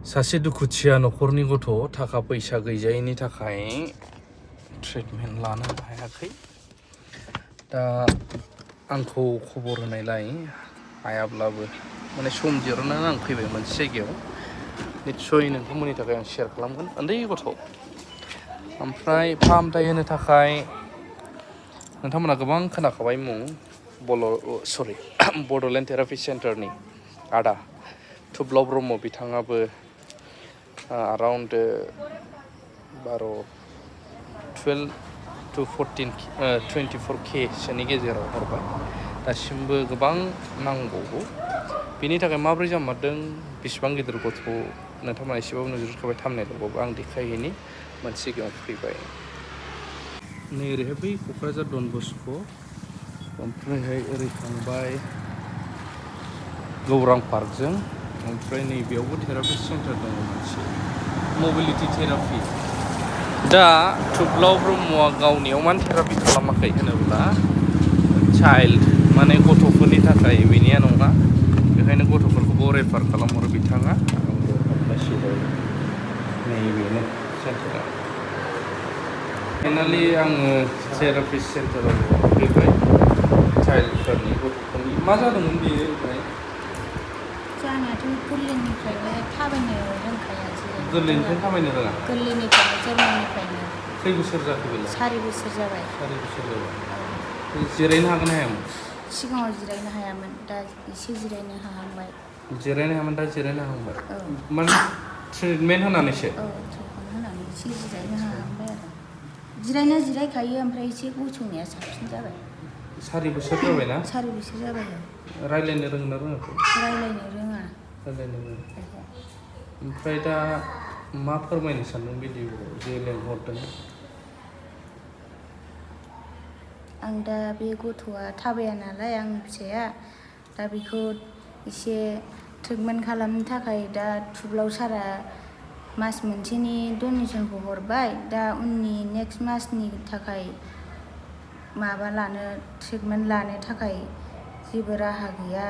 सासे दुखुथिया न'खरनि गथ' थाखा फैसा गैजायैनि थाखाय ट्रिटमेन्ट लानो हायाखै। दा आंखौ खबर होनायलाय हायाब्लाबो माने सम दिरुननानै आं फैबाय मोनसे जायगायाव। निस्सय नोंथांमोननि थाखाय आं शेयार खालामगोन। उन्दै गथ' ओमफ्राय फाहामथाय होनो थाखाय नोंथांमोना गोबां खोनाखाबाय मुं बड'लेण्ड थेरापि सेन्टारनि आदा थुब्लाव ब्रह्म बिथाङाबो around 12 to 24K सोनि गेजेराव हरबाय। दासिमबो गोबां नांबावगौ। बेनि थाखाय माब्रै जामारदों बेसेबां गिदिर गथ' नोंथांमोना एसेबाबो नुजोबखाबाय थामनेलावबाबो आं देखायहैनि मोनसे सिगाङाव फैबाय। नै ओरैहाय बै क'क्राझार डन बस्क' ओमफ्रायहाय ओरै थांबाय गौरां पार्कजों, ओमफ्राय नैबेयावबो थेरापि सेन्टार दङ मोनसे मबिलिटि थेरापि। दा थुब्लाव ब्रह्मआ गावनियाव मानो थेरापि खालामाखै होनोब्ला चाइल्ड माने गथ'फोरनि थाखाय बेनिया नङा, बेखायनो गथ'फोरखौबो रेफार खालामहरो बिथाङा। आंबो हाबनांसिगौ नैबेनो सेन्टारा। फाइनालि आङो थेरापि सेन्टाराव फैबाय चाइल्डफोरनि गथ'फोरनि। मा जादोंमोन बेयो ओमफ्राय? जानायाथ' गोरलैनिफ्रायनो थाबायनो रोंखाया। गोरलैनिफ्रायनो थाबायनो रोङा? गोरलैनिफ्रायनो जोनोमनिफ्रायनो। खै बोसोर जाखो बेलाय? 4 बोसोर जाबाय। 4 बोसोर जाबाय। जिरायनो हागोन ना हायामोन? सिगाङाव जिरायनो हायामोन, दा एसे जिरायनो हाहांबाय। जिरायनो हायामोन, दा जिरायनो हाहांबाय? औ। माने ट्रिटमेन्ट होनानैसो? औ, ट्रिटमेन्ट होनानै एसे जिरायनो हाहांबाय आरो। जिरायना जिरायखायो, ओमफ्राय एसे गसंनाया साबसिन जाबाय। 4 बोसोर जाबायना? 4 बोसोर जाबाय। रायज्लायनो रोङो ना रोङाखै? रायज्लायनो रोङा। रायज्लायनो रोङा। ओमफ्राय दा मा फोरमायनो सानदों भिडिअ'आव जे लेंहरदों? आं दा बे गथ'आ थाबाया नालाय आंनि फिसाया, दा बेखौ एसे ट्रिटमेन्ट खालामनो थाखाय दा थुब्लाव सारआ मास मोनसेनि डनेसनखौ हरबाय। दा उननि नेक्स्ट मासनि थाखाय ट्रिटमेन्ट लानो थाखाय जेबो राहा गैया।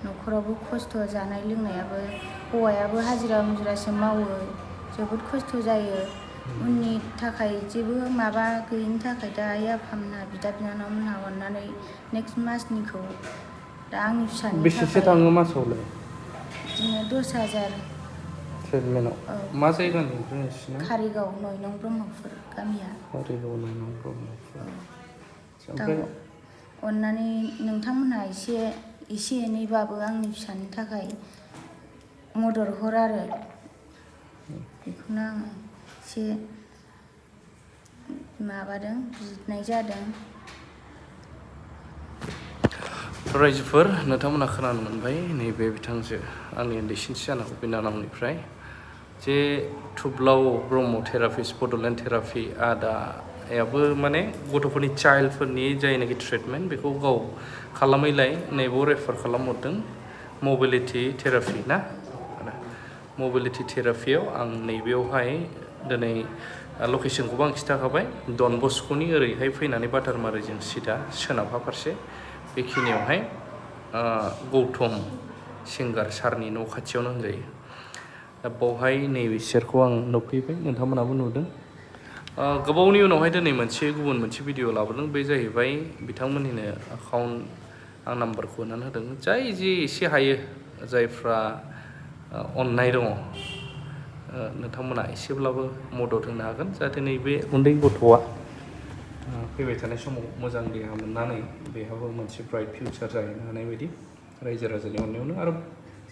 न'खरावबो खस्थ', जानाय लोंनायाबो, हौवायाबो हाजिरा मुजिरासो मावो, जोबोद खस्थ' जायो। उननि थाखाय जेबो माबा गैयिनि थाखाय दा आइ आफामोनहा, बिदा बिनानावमोनहा अननानै नेक्स्ट मासनिखौ दा आंनि फिसानि थाखाय। बेसेसो थाङो मासावलाय? बिदिनो 10,000। ट्रिटमेन्टआव? औ। मा जायगानि ओमफ्राय नोंसिना? कारिगाव 9 नं ब्रह्मपुर गामिया। कारिगाव 9 नं ब्रह्मपुर। दा अननानै नोंथांमोनहा एसे एनैबाबो आंनि फिसानि थाखाय मदद हर आरो। बेखौनो आङो एसे बिनाय जादों। रायजोफोर, नोंथांमोना खोनानो मोनबाय नैबे बिथांजो आंनि उन्दैसिनसो जानांगौ बिनानावनिफ्राय जे थुब्लाव ब्रह्म थेरापिस्ट बड'लेण्ड थेरापि आदायाबो माने गथ'फोरनि चाइल्डफोरनि जायनाखि ट्रिटमेन्ट बेखौ गाव खालामैलाय नैबाव रेफार खालामहरदों मबिलिटि थेरापि ना। मबिलिटि थेरापियाव आं नैबेयावहाय दिनै लकेसनखौबो आं खिन्थाखाबाय। डन बस्क'नि ओरैहाय फैनानै बाटारमारिजों सिदा सोनाबहा फारसे बेखिनियावहाय गौतम सिंगार सारनि न' खाथियावनो होनजायो। दा बावहाय नैबिसोरखौ आं नुफैबाय, नोंथांमोनाबो नुदों। गोबावनि उनावहाय दिनै गुबुन मोनसे भिडिअ लाबोदों। बे जाहैबाय बिथांमोननिनो एकाउन्ट आं नाम्बारखौ होनानै होदों। जाय जे एसे हायो, जायफ्रा अननाय दङ, नोंथांमोना एसेब्लाबो मदद होनो हागोन जाहाथे नैबे उन्दै गथ'आ फैबाय थानाय समाव मोजां देहा मोननानै बेहाबो मोनसे ब्राइट फिउचार जाहैनो हानाय बायदि रायजो राजानि अननायावनो। आरो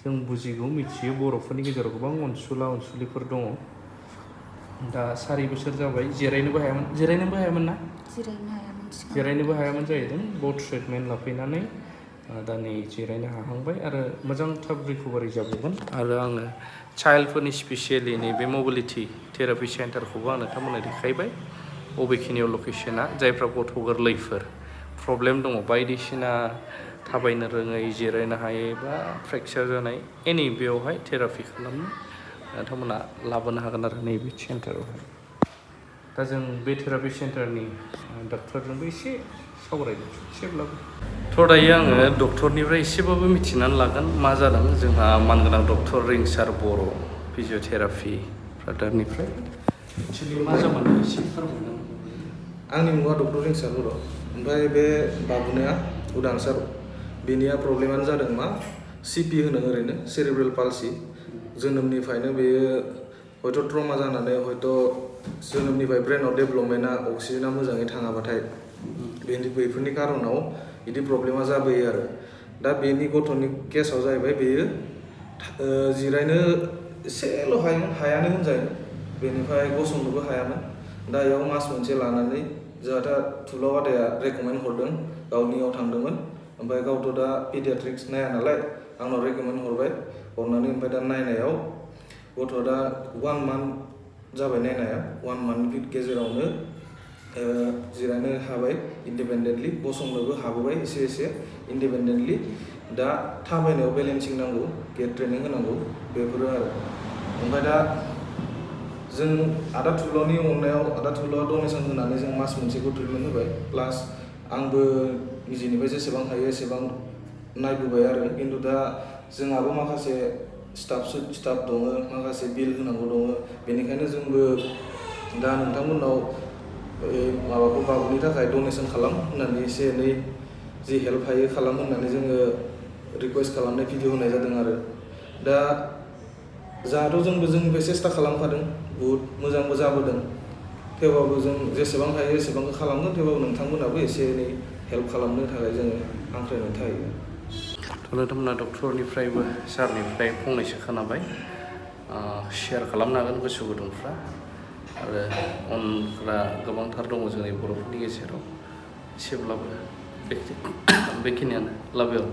जों बुजिगौ, मिथियो बर'फोरनि गेजेराव गोबां अनसुलिफोर दङ। दा 4 बोसोर जाबाय, जिरायनोबो हायामोन ना? जिरायनोबो हायामोन जाहैदों। बाव ट्रिटमेन्ट लाफैनानै दा नै जिरायनो हाहांबाय आरो मोजां थाब रिकभारि जाबावगोन। आरो आङो चाइल्डफोरनि स्पेसियेलि नैबे मबिलिटि थेरापि सेन्टारखौबो आं नोंथांमोननो देखायबाय। बबेखिनियाव लकेसना, जायफ्रा गथ' गोरलैफोर प्रब्लेम दङ, बायदिसिना थाबायनो रोङै, जिरायनो हायै बा फ्रेक्चार जानाय एनि बेयावहाय थेरापि खालामनो नोंथांमोना लाबोनो हागोन आरो नैबे सेन्टारावहाय। दा दा जों बे थेरापि सेन्टारनि डक्टरजोंबो एसे सावरायदों एसेब्लाबो। थ' दायो आङो डक्टरनिफ्राय एसेबाबो मिथिनानै लागोन मा जादों जोंहा मानगोनां डक्टर रिंसार बर' फिजिअथेरापि ब्रादारनिफ्राय एक्सुवेलि मा जामार एसे फोरमायनानै। आंनि मुङा डक्टर रिंसार बर'। ओमफ्राय बे बाबुनिया उदांसार बेनिया प्रब्लेमानो जादों मा सिपि होनो ओरैनो सेरिब्रेल पालसि। जोनोमनिफ्रायनो बेयो हयथ' ट्रमा जानानै हयथ' जोनोमनिफ्राय ब्रेनाव डेभेलपमेन्टआ अक्सिजेना मोजाङै थाङाबाथाय बेफोरनि खारनाव बिदि प्रब्लेमा जाबोयो आरो। दा बेनि गथ'नि केसाव जाहैबाय बेयो जिरायनो एसेल' हायानो होनजायो। बेनिफ्राय गसंनोबो हायामोन। दा बेयाव मास मोनसे लानानै जोंहा दा थुलाव आदाया रेकमेन्ड हरदों, गावनियाव थांदोंमोन। ओमफ्राय गावथ' दा पिडियाट्रिक्स नाया नालाय आंनाव रेकमेन्ड हरबाय। हरनानै ओमफ्राय दा नायनायाव गथ'आ दा 1 मान्थ जाबाय नायनाया। 1 मान्थनि गेजेरावनो जिरायनो हाबाय इन्डिपेन्डेन्टलि, गसंनोबो हाबोबाय एसे एसे इन्डिपेन्डेन्टलि। दा थाबायनायाव बेलेन्सिं नांगौ, गेट ट्रेनिं होनांगौ बेफोरो आरो। ओमफ्राय दा जों आदा थुलावनि अननायाव आदा थुलाव डनेसन होनानै जों मास मोनसेखौ ट्रिटमेन्ट होबाय। प्लास आंबो निजेनिफ्राय जेसेबां हायो एसेबां नायबोबाय आरो। खिन्थु दा जोंहाबो माखासे स्टाफ दङ, माखासे बिल होनांगौ दङ। बेनिखायनो जोंबो दा नोंथांमोननाव माबाखौ बाबुनि थाखाय डनेसन खालाम होननानै एसे एनै जि हेल्प हायो खालाम होननानै जोङो रिकुवेस्ट खालामनाय भिडिअ होनाय जादों आरो। दा जोंहाथ' जोंबो जोंनिफ्राय सेस्था खालामखादों, बुहुद मोजांबो जाबोदों। थेवबाबो जों जेसेबां हायो एसेबांखौ खालामगोन। थेवबाबो नोंथांमोनाबो एसे एनै हेल्प खालामनो थाखाय जोङो हांख्रायनाय थायो। नोंथांमोना डक्टरनिफ्रायबो सारनिफ्राय फंनैसो खोनाबाय, शेयार खालामनो हागोन गोसो गुदुंफ्रा। आरो उनफ्रा गोबांथार दङ जोंनि बर'फोरनि गेजेराव एसेब्लाबो बेखिनियानो लाभ इउ अल।